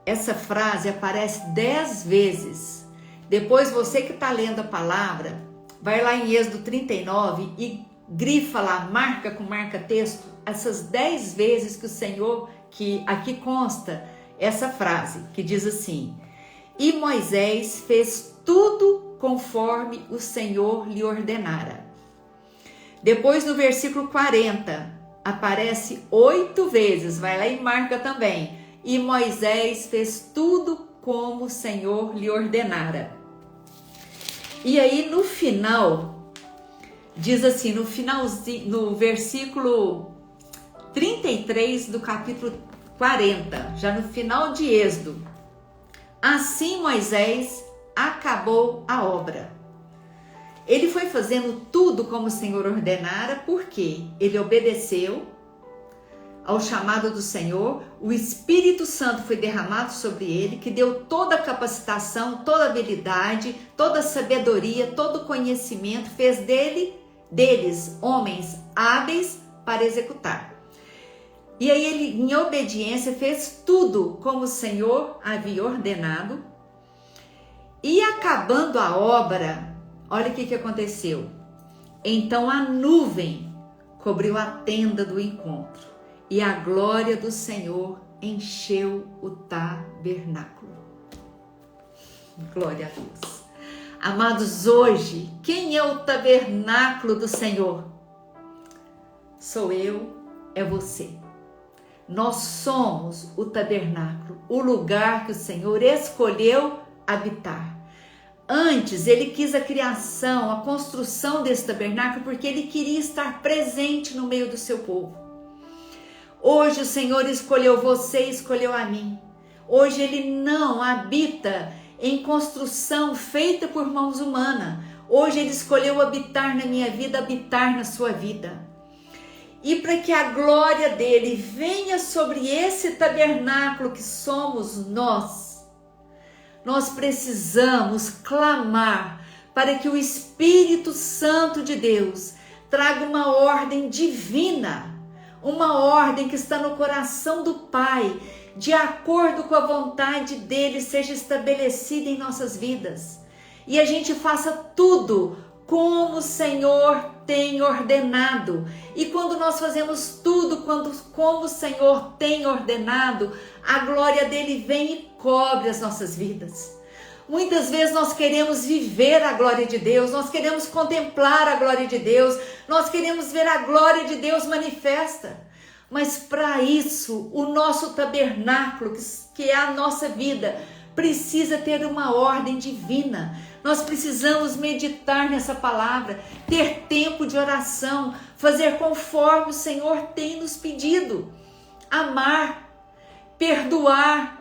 essa frase aparece 10 vezes. Depois você que está lendo a palavra, vai lá em Êxodo 39 e grifa lá, marca com marca-texto, essas 10 vezes que o Senhor, que aqui consta essa frase, que diz assim: e Moisés fez tudo conforme o Senhor lhe ordenara. Depois no versículo 40, aparece 8 vezes, vai lá e marca também, e Moisés fez tudo como o Senhor lhe ordenara. E aí no final, diz assim, no finalzinho, no versículo 33 do capítulo 40, já no final de Êxodo: assim Moisés acabou a obra. Ele foi fazendo tudo como o Senhor ordenara, porque ele obedeceu ao chamado do Senhor, o Espírito Santo foi derramado sobre ele, que deu toda a capacitação, toda a habilidade, toda a sabedoria, todo o conhecimento, fez deles homens hábeis para executar. E aí ele, em obediência, fez tudo como o Senhor havia ordenado. E acabando a obra, olha o que aconteceu. Então a nuvem cobriu a tenda do encontro e a glória do Senhor encheu o tabernáculo. Glória a Deus. Amados, hoje, quem é o tabernáculo do Senhor? Sou eu, é você. Nós somos o tabernáculo, o lugar que o Senhor escolheu habitar. Antes, ele quis a criação, a construção desse tabernáculo, porque ele queria estar presente no meio do seu povo. Hoje o Senhor escolheu você, escolheu a mim. Hoje ele não habita em construção feita por mãos humanas. Hoje ele escolheu habitar na minha vida, habitar na sua vida. E para que a glória dele venha sobre esse tabernáculo que somos nós precisamos clamar para que o Espírito Santo de Deus traga uma ordem divina, uma ordem que está no coração do Pai, de acordo com a vontade dele, seja estabelecida em nossas vidas. E a gente faça tudo como o Senhor tem ordenado. E quando nós fazemos tudo como o Senhor tem ordenado, a glória dele vem e cobre as nossas vidas. Muitas vezes nós queremos viver a glória de Deus, nós queremos contemplar a glória de Deus, nós queremos ver a glória de Deus manifesta. Mas para isso, o nosso tabernáculo, que é a nossa vida, precisa ter uma ordem divina. Nós precisamos meditar nessa palavra, ter tempo de oração, fazer conforme o Senhor tem nos pedido. Amar, perdoar.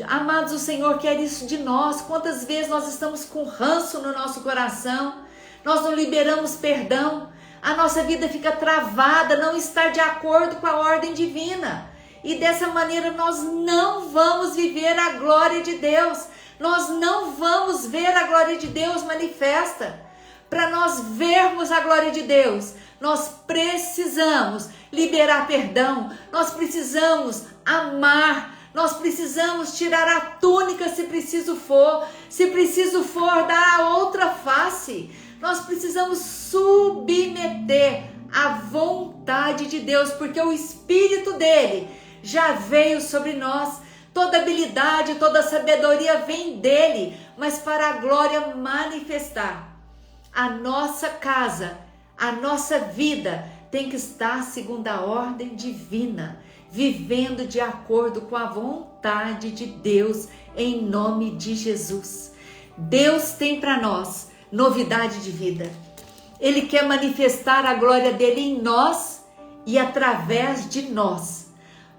Amados, o Senhor quer isso de nós. Quantas vezes nós estamos com ranço no nosso coração, nós não liberamos perdão, a nossa vida fica travada, não está de acordo com a ordem divina. E dessa maneira nós não vamos viver a glória de Deus. Nós não vamos ver a glória de Deus manifesta. Para nós vermos a glória de Deus, nós precisamos liberar perdão, nós precisamos amar, nós precisamos tirar a túnica se preciso for dar a outra face. Nós precisamos submeter à vontade de Deus, porque o Espírito dele já veio sobre nós. Toda habilidade, toda sabedoria vem dele, mas para a glória manifestar. A nossa casa, a nossa vida tem que estar segundo a ordem divina, vivendo de acordo com a vontade de Deus, em nome de Jesus. Deus tem para nós novidade de vida. Ele quer manifestar a glória dele em nós e através de nós.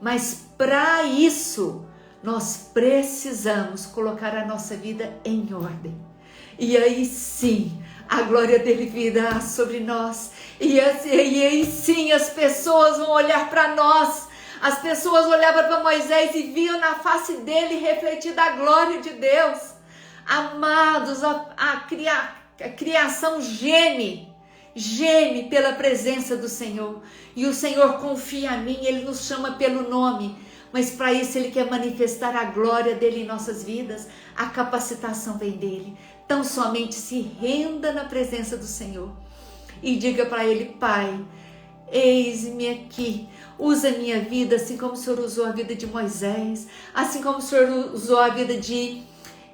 Mas para isso, nós precisamos colocar a nossa vida em ordem. E aí sim, a glória dele virá sobre nós. E aí sim, as pessoas vão olhar para nós. As pessoas olhavam para Moisés e viam na face dele refletida a glória de Deus. Amados, a criação geme pela presença do Senhor. E o Senhor confia em mim, ele nos chama pelo nome. Mas para isso ele quer manifestar a glória dele em nossas vidas. A capacitação vem dele. Tão somente se renda na presença do Senhor. E diga para ele: Pai, eis-me aqui. Usa a minha vida assim como o Senhor usou a vida de Moisés. Assim como o Senhor usou a vida de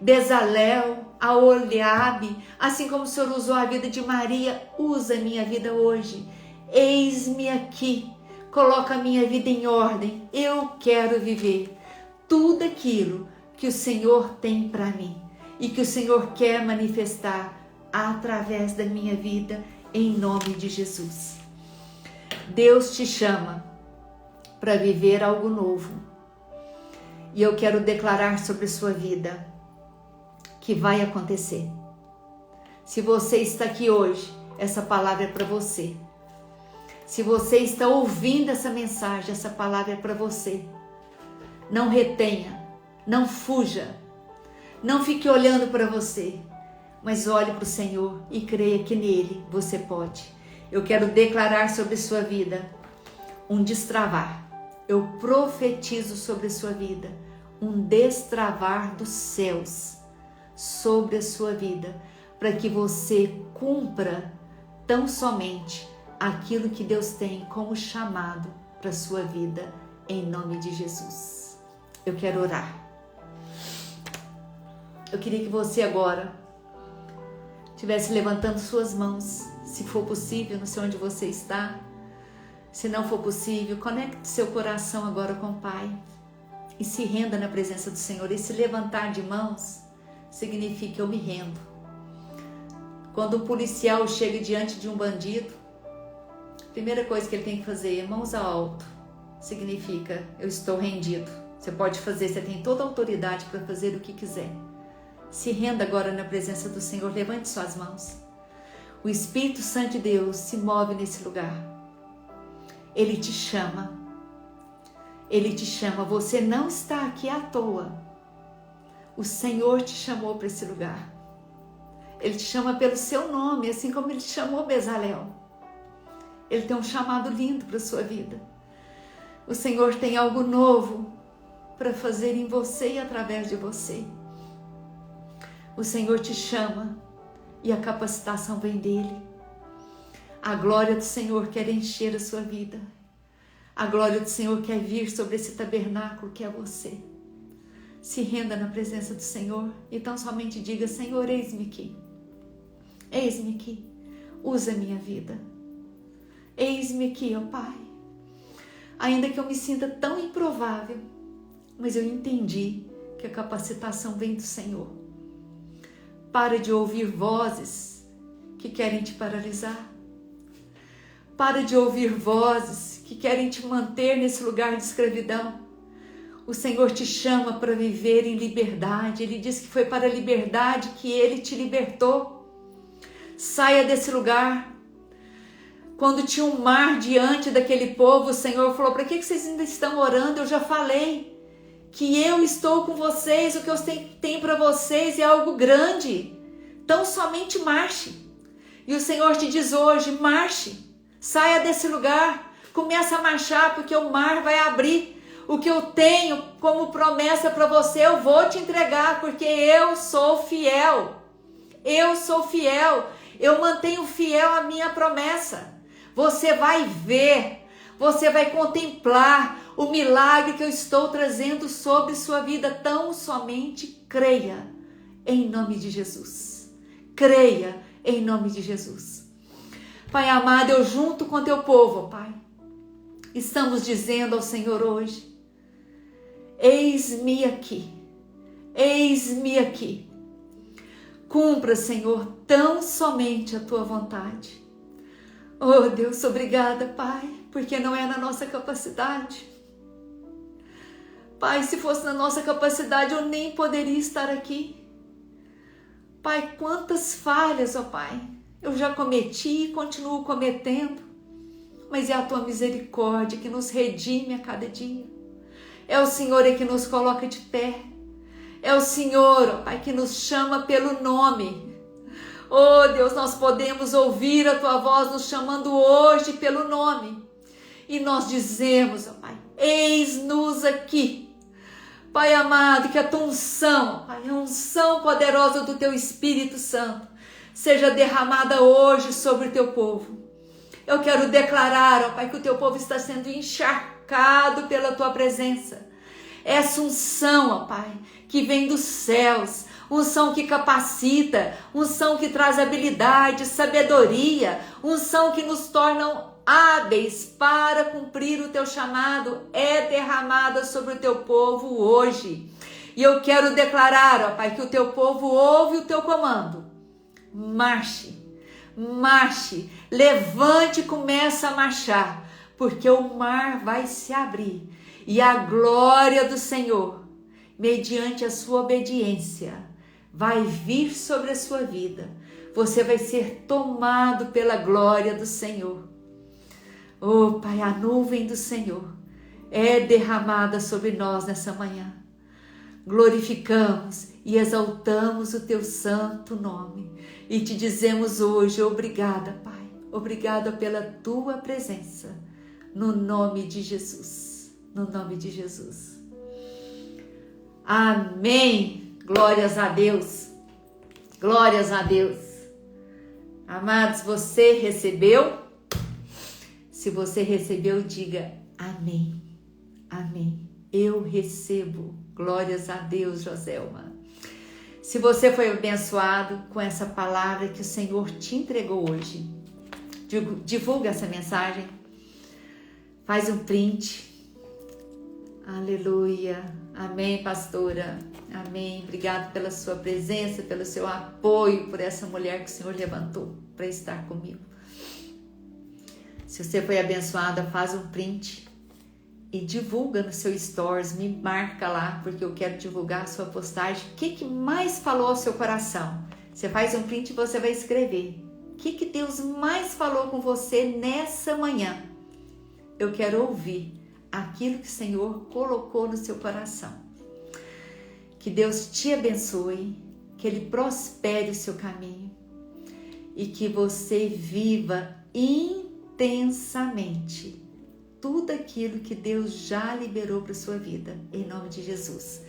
Bezalel, a Oliabe. Assim como o Senhor usou a vida de Maria. Usa a minha vida hoje. Eis-me aqui. Coloca a minha vida em ordem. Eu quero viver tudo aquilo que o Senhor tem para mim e que o Senhor quer manifestar através da minha vida, em nome de Jesus. Deus te chama para viver algo novo. E eu quero declarar sobre a sua vida que vai acontecer. Se você está aqui hoje, essa palavra é para você. Se você está ouvindo essa mensagem, essa palavra é para você. Não retenha, não fuja, não fique olhando para você, mas olhe para o Senhor e creia que nele você pode. Eu quero declarar sobre sua vida um destravar. Eu profetizo sobre a sua vida um destravar dos céus sobre a sua vida, para que você cumpra tão somente aquilo que Deus tem como chamado para a sua vida, em nome de Jesus. Eu quero orar. Eu queria que você agora estivesse levantando suas mãos, se for possível, não sei onde você está. Se não for possível, conecte seu coração agora com o Pai e se renda na presença do Senhor. Esse levantar de mãos significa eu me rendo. Quando um policial chega diante de um bandido, a primeira coisa que ele tem que fazer é mãos ao alto. Significa eu estou rendido. Você pode fazer, você tem toda a autoridade para fazer o que quiser. Se renda agora na presença do Senhor, levante suas mãos. O Espírito Santo de Deus se move nesse lugar. Ele te chama. Ele te chama. Você não está aqui à toa. O Senhor te chamou para esse lugar. Ele te chama pelo seu nome, assim como ele te chamou Bezalel. Ele tem um chamado lindo para a sua vida. O Senhor tem algo novo para fazer em você e através de você. O Senhor te chama e a capacitação vem dele. A glória do Senhor quer encher a sua vida. A glória do Senhor quer vir sobre esse tabernáculo que é você. Se renda na presença do Senhor e tão somente diga: Senhor, eis-me aqui. Eis-me aqui. Usa a minha vida. Eis-me aqui, ó Pai. Ainda que eu me sinta tão improvável, mas eu entendi que a capacitação vem do Senhor. Para de ouvir vozes que querem te paralisar. Para de ouvir vozes que querem te manter nesse lugar de escravidão. O Senhor te chama para viver em liberdade. Ele diz que foi para a liberdade que Ele te libertou. Saia desse lugar. Quando tinha um mar diante daquele povo, o Senhor falou: para que vocês ainda estão orando? Eu já falei que eu estou com vocês, o que eu tenho para vocês é algo grande. Então somente marche. E o Senhor te diz hoje: marche. Saia desse lugar. Começa a marchar, porque o mar vai abrir. O que eu tenho como promessa para você, eu vou te entregar, porque eu sou fiel. Eu sou fiel. Eu mantenho fiel a minha promessa. Você vai ver, você vai contemplar o milagre que eu estou trazendo sobre sua vida. Tão somente creia em nome de Jesus. Creia em nome de Jesus. Pai amado, eu junto com teu povo, Pai, estamos dizendo ao Senhor hoje: eis-me aqui, eis-me aqui. Cumpra, Senhor, tão somente a tua vontade. Oh Deus, obrigada, Pai, porque não é na nossa capacidade. Pai, se fosse na nossa capacidade, eu nem poderia estar aqui. Pai, quantas falhas, ó Pai, eu já cometi e continuo cometendo, mas é a tua misericórdia que nos redime a cada dia. É o Senhor que nos coloca de pé. É o Senhor, ó Pai, que nos chama pelo nome. Oh Deus, nós podemos ouvir a tua voz nos chamando hoje pelo nome. E nós dizemos, ó Pai, eis-nos aqui. Pai amado, que a tua unção, Pai, a unção poderosa do teu Espírito Santo, seja derramada hoje sobre o teu povo. Eu quero declarar, ó Pai, que o teu povo está sendo encharcado pela tua presença. Essa unção, ó Pai, que vem dos céus, unção que capacita, unção que traz habilidade, sabedoria, unção que nos torna hábeis para cumprir o teu chamado, é derramada sobre o teu povo hoje. E eu quero declarar, ó Pai, que o teu povo ouve o teu comando. Marche, marche, levante e comece a marchar, porque o mar vai se abrir e a glória do Senhor, mediante a sua obediência, vai vir sobre a sua vida. Você vai ser tomado pela glória do Senhor. Oh, Pai, a nuvem do Senhor é derramada sobre nós nessa manhã. Glorificamos e exaltamos o teu santo nome e te dizemos hoje, obrigada, Pai, obrigada pela tua presença, no nome de Jesus, no nome de Jesus. Amém. Glórias a Deus, glórias a Deus. Amados, você recebeu? Se você recebeu, diga amém, amém. Eu recebo. Glórias a Deus, Joselma. Se você foi abençoado com essa palavra que o Senhor te entregou hoje, divulga essa mensagem, faz um print. Aleluia. Amém, pastora. Amém. Obrigado pela sua presença, pelo seu apoio, por essa mulher que o Senhor levantou para estar comigo. Se você foi abençoada, faz um print e divulga no seu stories, me marca lá, porque eu quero divulgar a sua postagem. O que mais falou ao seu coração? Você faz um print e você vai escrever. O que Deus mais falou com você nessa manhã? Eu quero ouvir aquilo que o Senhor colocou no seu coração. Que Deus te abençoe, que Ele prospere o seu caminho e que você viva intensamente tudo aquilo que Deus já liberou para a sua vida, em nome de Jesus.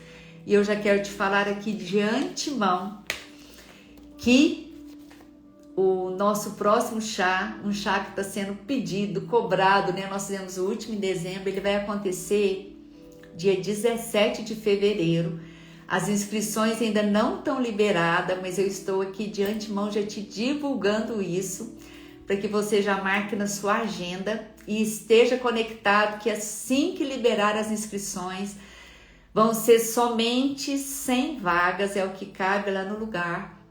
E eu já quero te falar aqui de antemão que o nosso próximo chá, um chá que está sendo pedido, cobrado, né? Nós fizemos o último em dezembro, ele vai acontecer dia 17 de fevereiro. As inscrições ainda não estão liberadas, mas eu estou aqui de antemão já te divulgando isso, para que você já marque na sua agenda e esteja conectado, que assim que liberar as inscrições, vão ser somente 100 vagas, é o que cabe lá no lugar.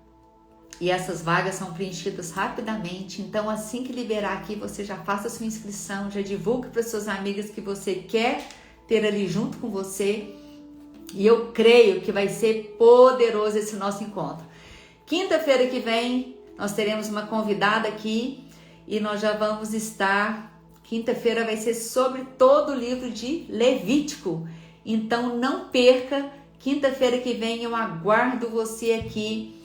E essas vagas são preenchidas rapidamente, então assim que liberar aqui, você já faça a sua inscrição, já divulgue para suas amigas que você quer ter ali junto com você. E eu creio que vai ser poderoso esse nosso encontro. Quinta-feira que vem, nós teremos uma convidada aqui e nós já vamos estar... Quinta-feira vai ser sobre todo o livro de Levítico. Então não perca, quinta-feira que vem eu aguardo você aqui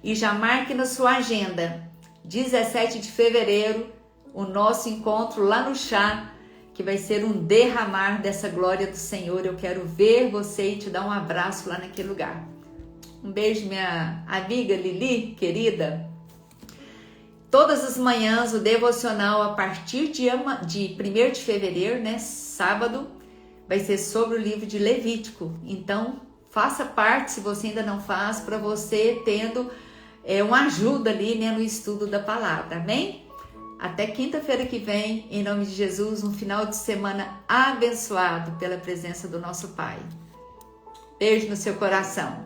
e já marque na sua agenda, 17 de fevereiro, o nosso encontro lá no chá, que vai ser um derramar dessa glória do Senhor. Eu quero ver você e te dar um abraço lá naquele lugar. Um beijo, minha amiga Lili, querida. Todas as manhãs o devocional a partir de 1º de fevereiro, né, sábado, vai ser sobre o livro de Levítico. Então, faça parte, se você ainda não faz, para você tendo uma ajuda ali, né, no estudo da palavra, amém? Até quinta-feira que vem, em nome de Jesus, um final de semana abençoado pela presença do nosso Pai. Beijo no seu coração.